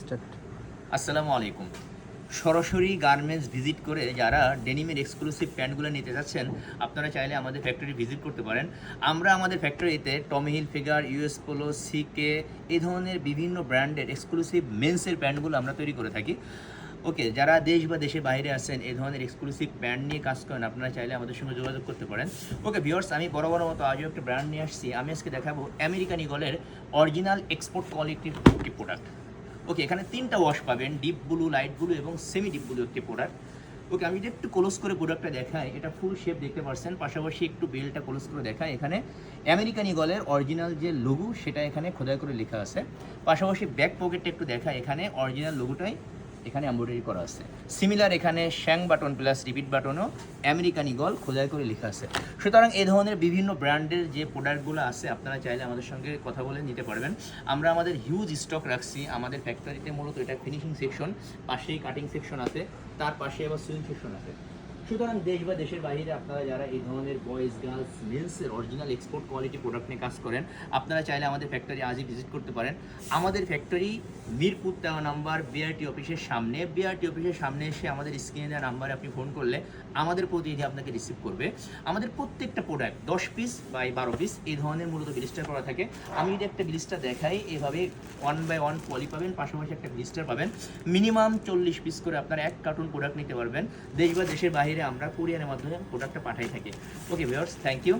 Start. আসসালামু আলাইকুম। সরাসরি গার্মেন্টস ভিজিট করে যারা ডেনিমের এক্সক্লুসিভ প্যান্টগুলো নিতে চাচ্ছেন, আপনারা চাইলে আমাদের ফ্যাক্টরি ভিজিট করতে পারেন। আমরা আমাদের ফ্যাক্টরিতে টমি হিলফিগার, ইউএস পোলো, সিকে এই ধরনের বিভিন্ন ব্র্যান্ডের এক্সক্লুসিভ মেন্সের প্যান্টগুলো আমরা তৈরি করে থাকি। ওকে, যারা দেশ বা দেশের বাইরে আছেন এই ধরনের এক্সক্লুসিভ প্যান্ট নিয়ে কাজ করেন, আপনারা চাইলে আমাদের সঙ্গে যোগাযোগ করতে পারেন। ওকে ভিউয়ার্স, আমি বড় মতো আজও একটা ব্র্যান্ড নিয়ে আসছি। আমি আজকে দেখাবো আমেরিকান ঈগলের অরিজিনাল এক্সপোর্ট কোয়ালিটির একটি প্রোডাক্ট। ওকে, এখানে তিনটা ওয়াশ পাবেন, ডিপ ব্লু, লাইট ব্লু এবং সেমি ডিপ ব্লু একটি প্রোডাক্ট। ওকে, আমি যদি একটু ক্লোজ করে প্রোডাক্টটা দেখাই, এটা ফুল শেপ দেখতে পাচ্ছেন, পাশাপাশি একটু বেলটা ক্লোজ করে দেখাই। এখানে আমেরিকান ঈগলের অরিজিনাল যে লোগো সেটা এখানে খোদাই করে লেখা আছে। পাশাপাশি ব্যাক পকেটটা একটু দেখায়, এখানে অরিজিনাল লোগোটাই এখানে এমব্রয়ডারি করা আছে। সিমিলার এখানে শ্যাং বাটন প্লাস রিপিট বাটনও আমেরিকান ঈগল খোদাই করে লেখা আছে। সুতরাং এই ধরনের বিভিন্ন ব্র্যান্ডের যে প্রোডাক্টগুলো আছে আপনারা চাইলে আমাদের সঙ্গে কথা বলে নিতে পারবেন। আমরা আমাদের হিউজ স্টক রাখছি আমাদের ফ্যাক্টরিতে। মূলত এটা ফিনিশিং সেকশন, পাশেই কাটিং সেকশন আছে, তার পাশে আবার সুইং সেকশন আছে। সুতরাং দেশ বা দেশের বাইরে আপনারা যারা এই ধরনের বয়েজ, গার্লস, মেন্সের অরিজিনাল এক্সপোর্ট কোয়ালিটি প্রোডাক্ট নিয়ে কাজ করেন, আপনারা চাইলে আমাদের ফ্যাক্টরি আজই ভিজিট করতে পারেন। আমাদের ফ্যাক্টরি মিরপুর 13 নাম্বার বিআরটি অফিসের সামনে। বিআরটি অফিসের সামনে এসে আমাদের স্ক্রিনে দেওয়া নাম্বারে আপনি ফোন করলে আমাদের প্রতিনিধি আপনাকে রিসিভ করবে। আমাদের প্রত্যেকটা প্রোডাক্ট 10 পিস বাই 12 পিস এই ধরনের মূলত ব্লিস্টার করা থাকে। আমি যদি একটা ব্লিস্টার দেখাই, এভাবে 1 বাই 1 পলি পাবেন, পাশাপাশি একটা ব্লিস্টার পাবেন। মিনিমাম 40 পিস করে আপনারা এক কার্টুন প্রোডাক্ট নিতে পারবেন। দেশ বা দেশের বাইরে আমরা কুরিয়ারের মাধ্যমে প্রোডাক্টটা পাঠাই থাকি। Okay viewers, thank you.